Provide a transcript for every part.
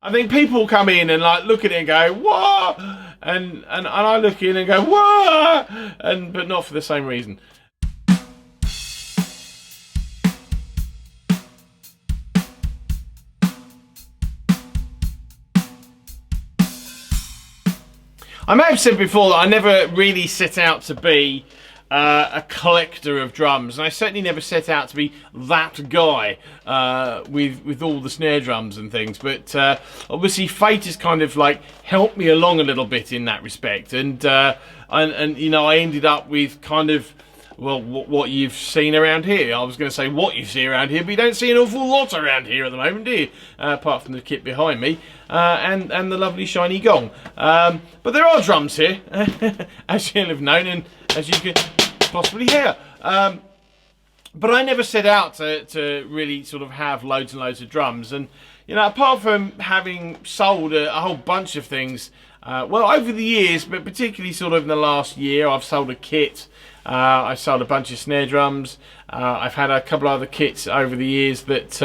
I think people come in and like look at it and go, what? And I look in and go, what? But not for the same reason. I may have said before that I never really set out to be a collector of drums, and I certainly never set out to be that guy with all the snare drums and things. But obviously, fate has kind of like helped me along a little bit in that respect, and you know, I ended up with kind of, well, what you've seen around here. I was going to say what you see around here, but you don't see an awful lot around here at the moment, do you? Apart from the kit behind me and the lovely shiny gong. But there are drums here, as you'll have known, and as you could possibly hear. But I never set out to really sort of have loads and loads of drums. And, you know, apart from having sold a whole bunch of things, well, over the years, but particularly sort of in the last year, I've sold a kit. I've sold a bunch of snare drums. I've had a couple other kits over the years that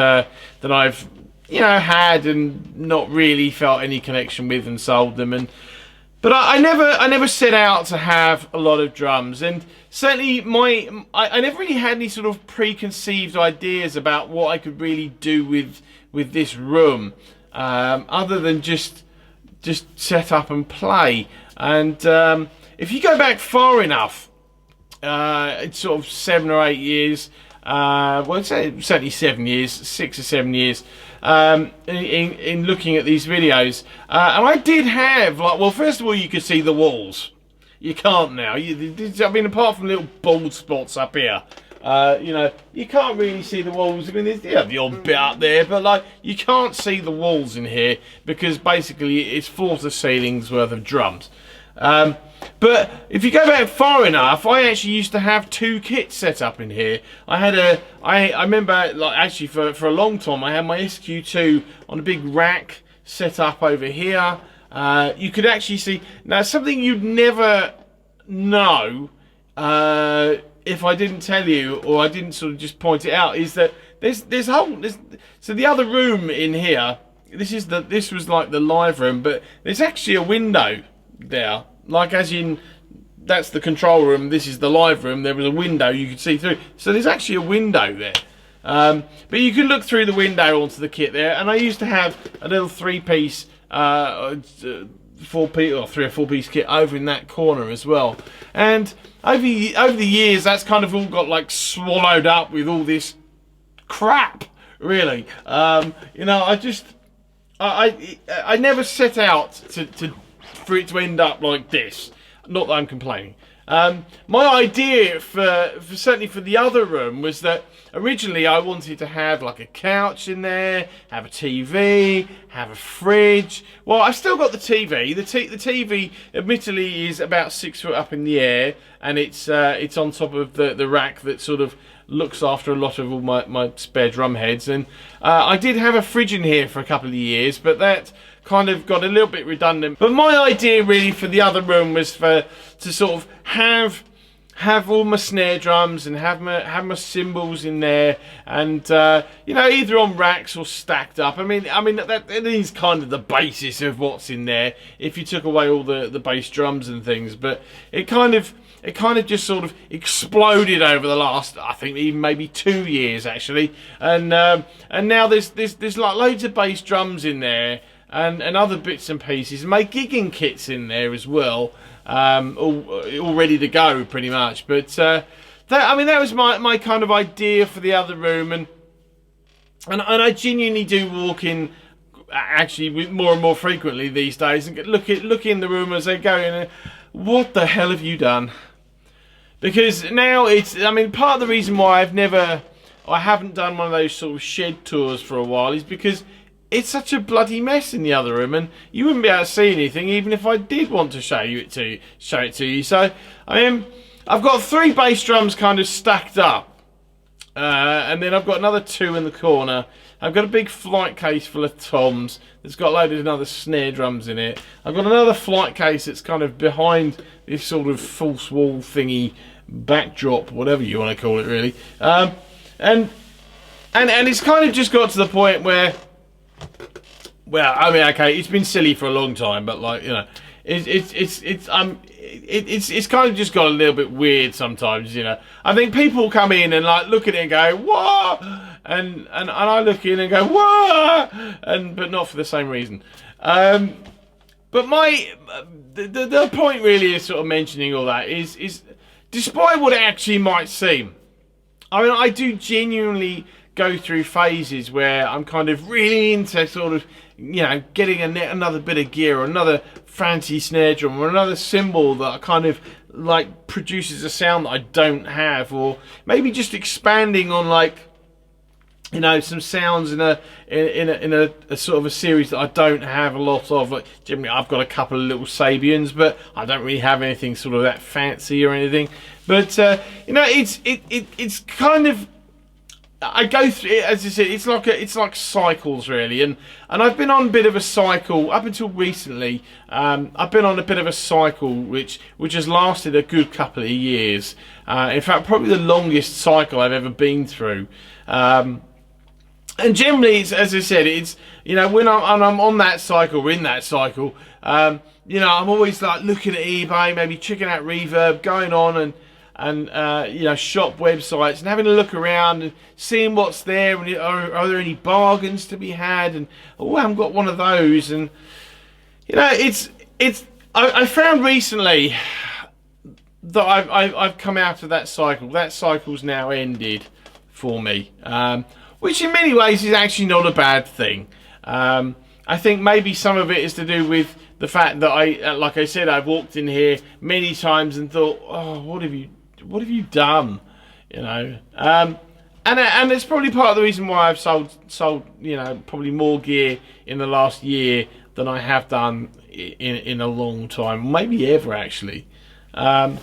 I've, you know, had and not really felt any connection with and sold them. But I never set out to have a lot of drums, and certainly I never really had any sort of preconceived ideas about what I could really do with this room, other than just set up and play. And if you go back far enough, it's sort of 7 or 8 years, well, I'd say certainly 7 years, 6 or 7 years, in looking at these videos, and I did have, like, well, first of all, you could see the walls. You can't now. I mean, apart from little bald spots up here, you know, you can't really see the walls. I mean, there's the odd bit up there, but like, you can't see the walls in here because basically it's floor to ceilings worth of drums. But if you go back far enough, I actually used to have 2 kits set up in here. I remember, like, actually for a long time, I had my SQ2 on a big rack set up over here. You could actually see, now something you'd never know if I didn't tell you, or I didn't sort of just point it out, is that so the other room in here, this was like the live room, but there's actually a window there. Like, as in, that's the control room, this is the live room, there was a window you could see through. So there's actually a window there. But you can look through the window onto the kit there, and I used to have a little 3-piece, 4-piece or 3 or 4-piece kit over in that corner as well. And over the years, that's kind of all got like swallowed up with all this crap, really. You know, I never set out for it to end up like this. Not that I'm complaining. My idea for certainly for the other room was that originally I wanted to have like a couch in there, have a TV, have a fridge. Well, I've still got the TV. The TV admittedly is about 6 foot up in the air, and it's on top of the rack that sort of looks after a lot of all my spare drum heads. And I did have a fridge in here for a couple of years, but that kind of got a little bit redundant. But my idea really for the other room was to sort of have all my snare drums and have my cymbals in there, and you know, either on racks or stacked up. I mean that is kind of the basis of what's in there if you took away all the bass drums and things. But it kind of just sort of exploded over the last, I think, even maybe 2 years actually, and now there's like loads of bass drums in there, and other bits and pieces, and my gigging kit's in there as well, all ready to go pretty much. But that was my kind of idea for the other room, and I genuinely do walk in actually more and more frequently these days and look in the room as they go in and, what the hell have you done? Because now part of the reason why I haven't done one of those sort of shed tours for a while is because it's such a bloody mess in the other room, and you wouldn't be able to see anything even if I did want to show it to you. So I've got 3 bass drums kind of stacked up, and then I've got another 2 in the corner. I've got a big flight case full of toms that's got loaded another snare drums in it. I've got another flight case that's kind of behind this sort of false wall thingy backdrop, whatever you want to call it, really. And it's kind of just got to the point where Well, I mean, okay, it's been silly for a long time, but like, you know, it's kind of just got a little bit weird sometimes, you know. I think people come in and like look at it and go, what? And I look in and go, what? But not for the same reason. But the point really is sort of mentioning all that is despite what it actually might seem, I mean, I do genuinely go through phases where I'm kind of really into sort of, you know, getting another bit of gear or another fancy snare drum or another cymbal that kind of like produces a sound that I don't have, or maybe just expanding on like, you know, some sounds in a sort of a series that I don't have a lot of. Like generally, I've got a couple of little Sabians, but I don't really have anything sort of that fancy or anything. But you know, it's kind of, I go through it, as I said, it's like cycles really, and I've been on a bit of a cycle up until recently. I've been on a bit of a cycle which has lasted a good couple of years. In fact, probably the longest cycle I've ever been through. And generally, it's, as I said, it's, you know, when I'm on that cycle, or in that cycle, you know, I'm always like looking at eBay, maybe checking out Reverb, going on and you know, shop websites and having a look around and seeing what's there, and are there any bargains to be had, and oh, I haven't got one of those. And you know, I found recently that I've come out of that cycle. That cycle's now ended for me, which in many ways is actually not a bad thing. I think maybe some of it is to do with the fact that like I said, I've walked in here many times and thought, oh, what have you done? You know, and it's probably part of the reason why I've sold, you know, probably more gear in the last year than I have done in a long time, maybe ever actually. But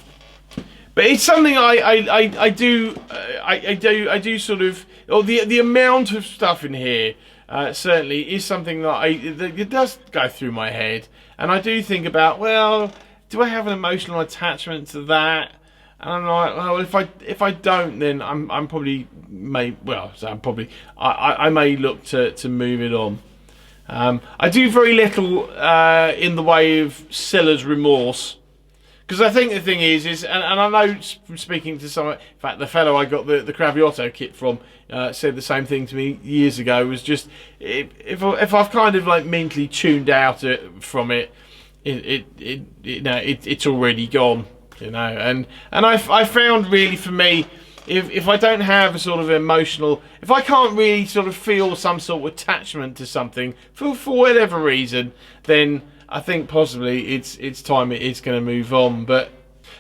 it's something I do sort of, or the amount of stuff in here certainly is something that it does go through my head, and I do think about, well, do I have an emotional attachment to that? And I'm like, well, if I don't, then I may look to move it on. I do very little in the way of seller's remorse, because I think the thing is and I know from speaking to someone, in fact, the fellow I got the Craviotto kit from said the same thing to me years ago. Was just if I've kind of like mentally tuned out from it, it's already gone. You know, and I found really for me, if I don't have a sort of emotional, if I can't really sort of feel some sort of attachment to something for whatever reason, then I think possibly it's time it's going to move on. But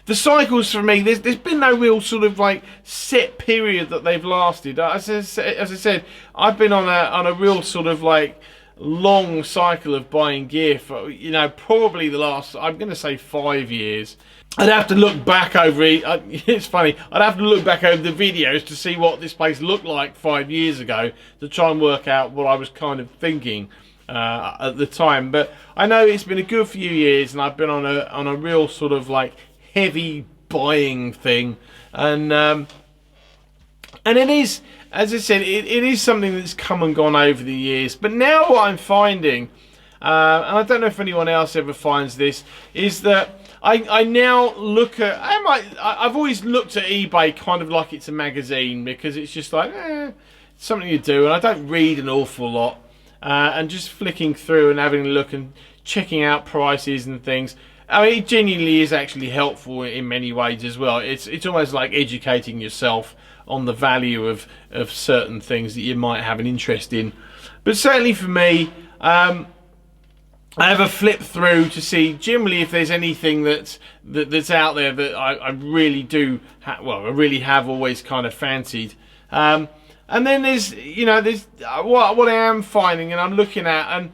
the cycles for me, there's been no real sort of like set period that they've lasted. As I said, I've been on a real sort of like long cycle of buying gear for, you know, probably the last, I'm going to say 5 years. I'd have to look back over it. It's funny. I'd have to look back over the videos to see what this place looked like 5 years ago to try and work out what I was kind of thinking at the time. But I know it's been a good few years, and I've been on a real sort of like heavy buying thing, and it is, as I said, it is something that's come and gone over the years. But now what I'm finding, and I don't know if anyone else ever finds this, is that I now look at, I've always looked at eBay kind of like it's a magazine, because it's just like, it's something you do, and I don't read an awful lot, and just flicking through and having a look and checking out prices and things. I mean, it genuinely is actually helpful in many ways as well. It's almost like educating yourself on the value of certain things that you might have an interest in. But certainly for me, I have a flip through to see generally if there's anything that's out there that I really do, I really have always kind of fancied. And then there's, you know, there's what I am finding and I'm looking at, and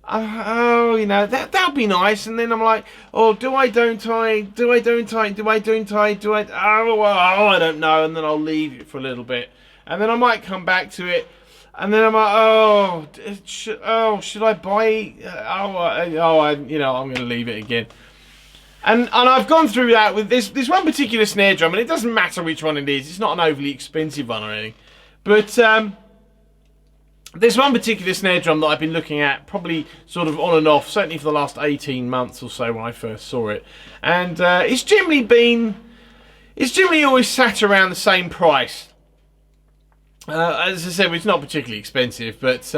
oh, you know, that'll be nice. And then I'm like, oh, do I, don't I, do I, don't I, do I, don't I, do I, oh, well, I don't know. And then I'll leave it for a little bit, and then I might come back to it. And then I'm like, should I buy? You know, I'm going to leave it again. And I've gone through that with this one particular snare drum, and it doesn't matter which one it is. It's not an overly expensive one or anything, but There's one particular snare drum that I've been looking at, probably sort of on and off, certainly for the last 18 months or so when I first saw it, and it's generally always sat around the same price. As I said, it's not particularly expensive, but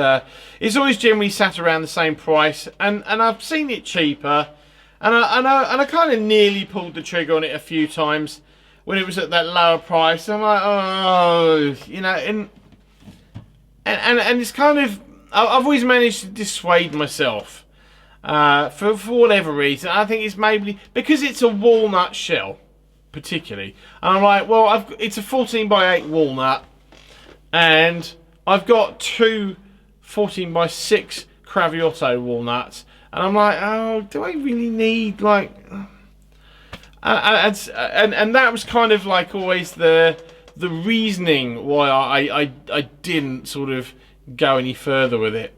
it's always generally sat around the same price, and I've seen it cheaper, and I kind of nearly pulled the trigger on it a few times when it was at that lower price. I'm like, oh, you know, and it's kind of, I've always managed to dissuade myself for whatever reason. I think it's maybe because it's a walnut shell, particularly, and I'm like, well, it's a 14x8 walnut. And I've got two 14x6 Craviotto walnuts, and I'm like, oh, do I really need like? And that was kind of like always the reasoning why I didn't sort of go any further with it.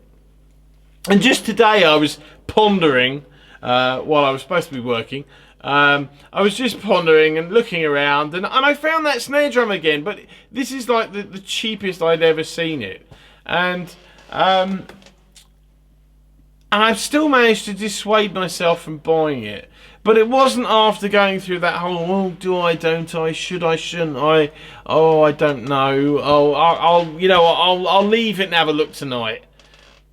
And just today I was pondering while I was supposed to be working. I was just pondering and looking around, and I found that snare drum again, but this is like the cheapest I'd ever seen it, and I've still managed to dissuade myself from buying it. But it wasn't after going through that whole, oh, do I, don't I, should I, shouldn't I, oh, I don't know, oh, I'll leave it and have a look tonight,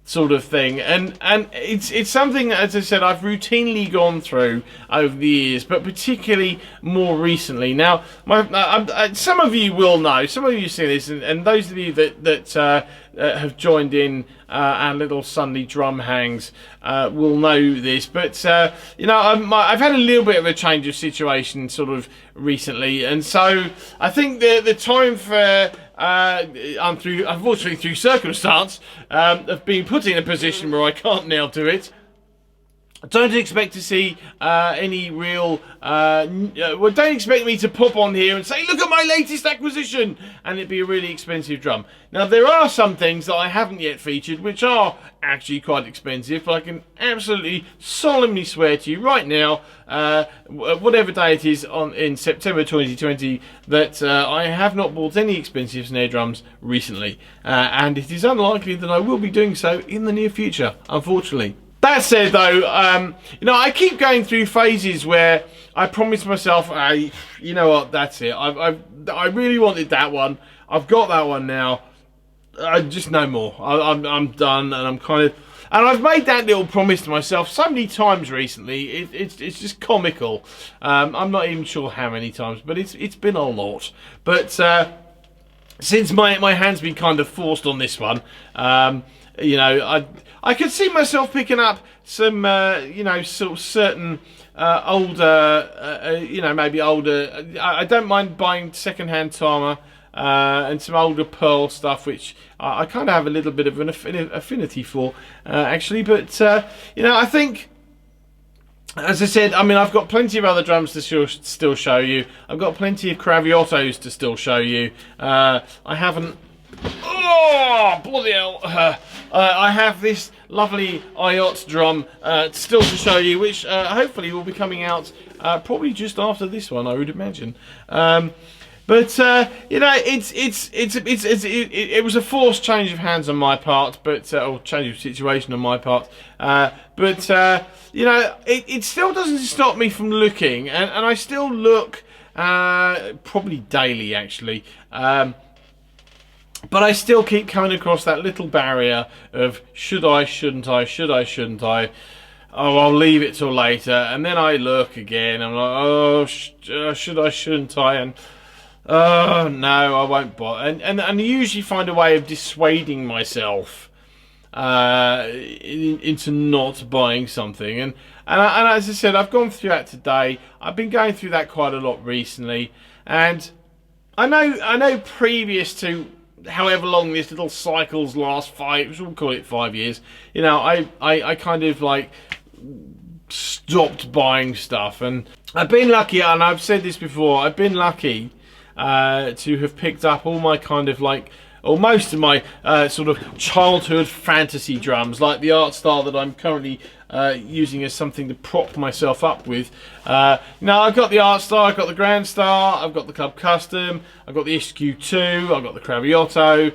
sort of thing. And it's something, as I said, I've routinely gone through over the years, but particularly more recently. Now, some of you will know, some of you see this, and those of you that have joined in our little Sunday drum hangs will know this. But I've had a little bit of a change of situation sort of recently, and so I think the time for unfortunately through circumstance, of being put in a position where I can't now do it. Don't expect to see any real. Don't expect me to pop on here and say, "Look at my latest acquisition," and it'd be a really expensive drum. Now there are some things that I haven't yet featured, which are actually quite expensive. But I can absolutely solemnly swear to you right now, whatever day it is in September 2020, that I have not bought any expensive snare drums recently, and it is unlikely that I will be doing so in the near future, unfortunately. That said, though, I keep going through phases where I promise myself, hey, you know what, that's it. I really wanted that one. I've got that one now. Just no more. I'm done, and and I've made that little promise to myself so many times recently. It's just comical. I'm not even sure how many times, but it's been a lot. But since my hand's been kind of forced on this one, I could see myself picking up some, sort of certain older, maybe older. I don't mind buying second-hand Tama and some older Pearl stuff, which I kind of have a little bit of an affinity for, actually. But I think, as I said, I've got plenty of other drums to still show you. I've got plenty of Craviottos to still show you. I haven't. Oh, bloody hell. I have this lovely IOT drum still to show you, which hopefully will be coming out probably just after this one, I would imagine. It was a forced change of hands on my part, or change of situation on my part. It still doesn't stop me from looking, and I still look probably daily, actually. But I still keep coming across that little barrier of should I, shouldn't I, should I, shouldn't I? Oh, I'll leave it till later. And then I look again. I'm like, oh, should I, shouldn't I? And oh, no, I won't bother. And I usually find a way of dissuading myself into not buying something. And as I said, I've gone through that today. I've been going through that quite a lot recently. And I know previous to however long this little cycles last, we'll call it 5 years, I kind of like stopped buying stuff, and I've been lucky, and I've said this before, I've been lucky to have picked up all my kind of like or most of my sort of childhood fantasy drums, like the art style that I'm currently using as something to prop myself up with. Now I've got the art star, I've got the Grand Star, I've got the Club Custom, I've got the SQ2, I've got the Craviotto,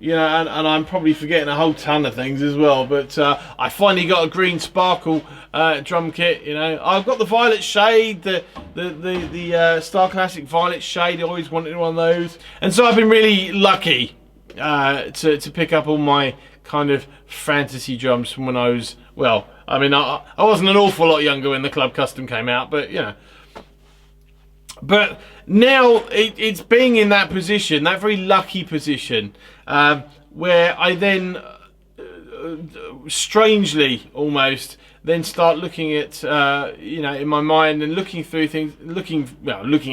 you know, and I'm probably forgetting a whole ton of things as well. But I finally got a green sparkle drum kit. You know, I've got the violet shade, the Star Classic violet shade. I always wanted one of those, and so I've been really lucky to pick up all my kind of fantasy drums from when I was, well, I mean, I wasn't an awful lot younger when the Club Custom came out, but you know. But now it's being in that position, that very lucky position, where I then, strangely almost, then start looking at, you know, in my mind and looking through things, looking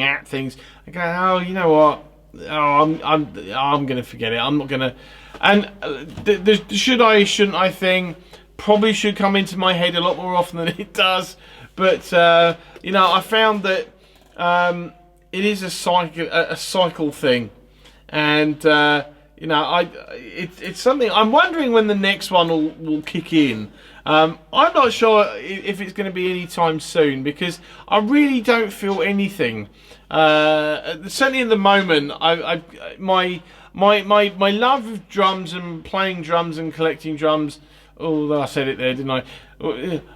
at things. I go, oh, you know what? Oh, I'm going to forget it. I'm not going to. And the should I, shouldn't I thing probably should come into my head a lot more often than it does. But you know, I found that it is a cycle thing, and you know, it's something I'm wondering when the next one will kick in. I'm not sure if it's going to be any time soon, because I really don't feel anything. Certainly in the moment, my love of drums and playing drums and collecting drums. Oh, I said it there, didn't I?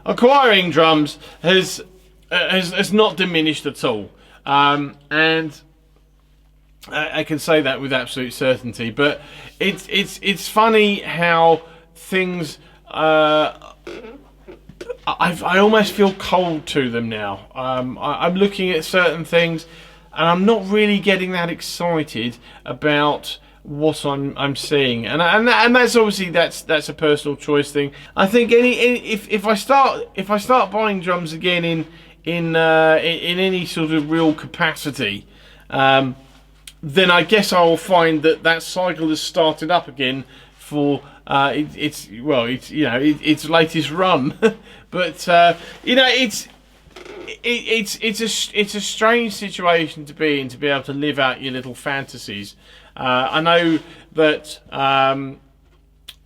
Acquiring drums has not diminished at all, and I can say that with absolute certainty. But it's funny how things. I almost feel cold to them now. I'm looking at certain things, and I'm not really getting that excited about what I'm seeing, and that's obviously that's a personal choice thing. I think if I start buying drums again in any sort of real capacity, then I guess I will find that cycle has started up again for its latest run. But you know, it's a strange situation to be in, to be able to live out your little fantasies. I know that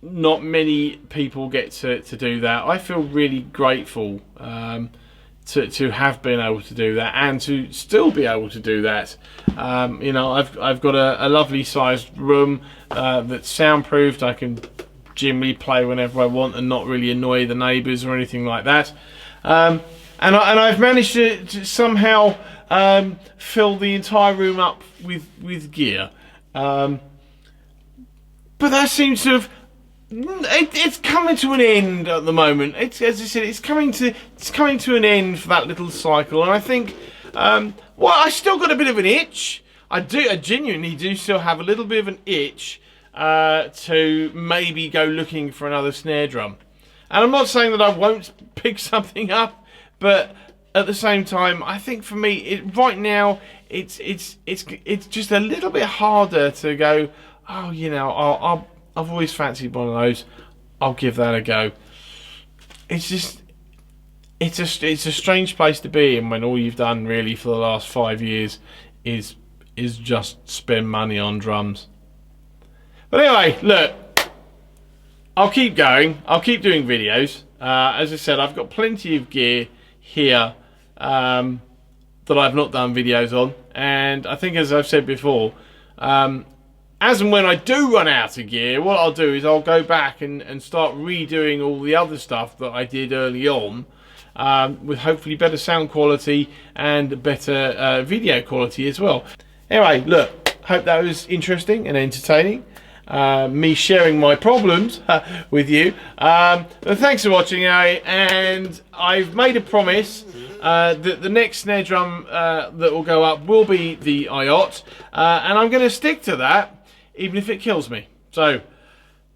not many people get to do that. I feel really grateful to have been able to do that, and to still be able to do that. You know, I've got a lovely sized room that's soundproofed. I can generally play whenever I want and not really annoy the neighbours or anything like that. And I've managed to somehow fill the entire room up with gear. But that seems to have it's coming to an end at the moment. As I said, it's coming to an end for that little cycle, and I think well, I still got a bit of an itch. I genuinely do still have a little bit of an itch to maybe go looking for another snare drum. And I'm not saying that I won't pick something up, but at the same time, I think for me, right now, it's just a little bit harder to go, oh, you know, I've always fancied one of those, I'll give that a go. It's just, it's a strange place to be in when all you've done really for the last 5 years is just spend money on drums. But anyway, look, I'll keep going. I'll keep doing videos. As I said, I've got plenty of gear here that I've not done videos on, and I think, as I've said before, as and when I do run out of gear, what I'll do is I'll go back and start redoing all the other stuff that I did early on, with hopefully better sound quality and better video quality as well. Anyway, look, hope that was interesting and entertaining. Me sharing my problems with you. But thanks for watching, and I've made a promise that the next snare drum that will go up will be the IOT, and I'm going to stick to that, even if it kills me. So,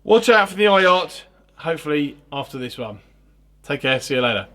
watch out for the IOT, hopefully after this one. Take care, see you later.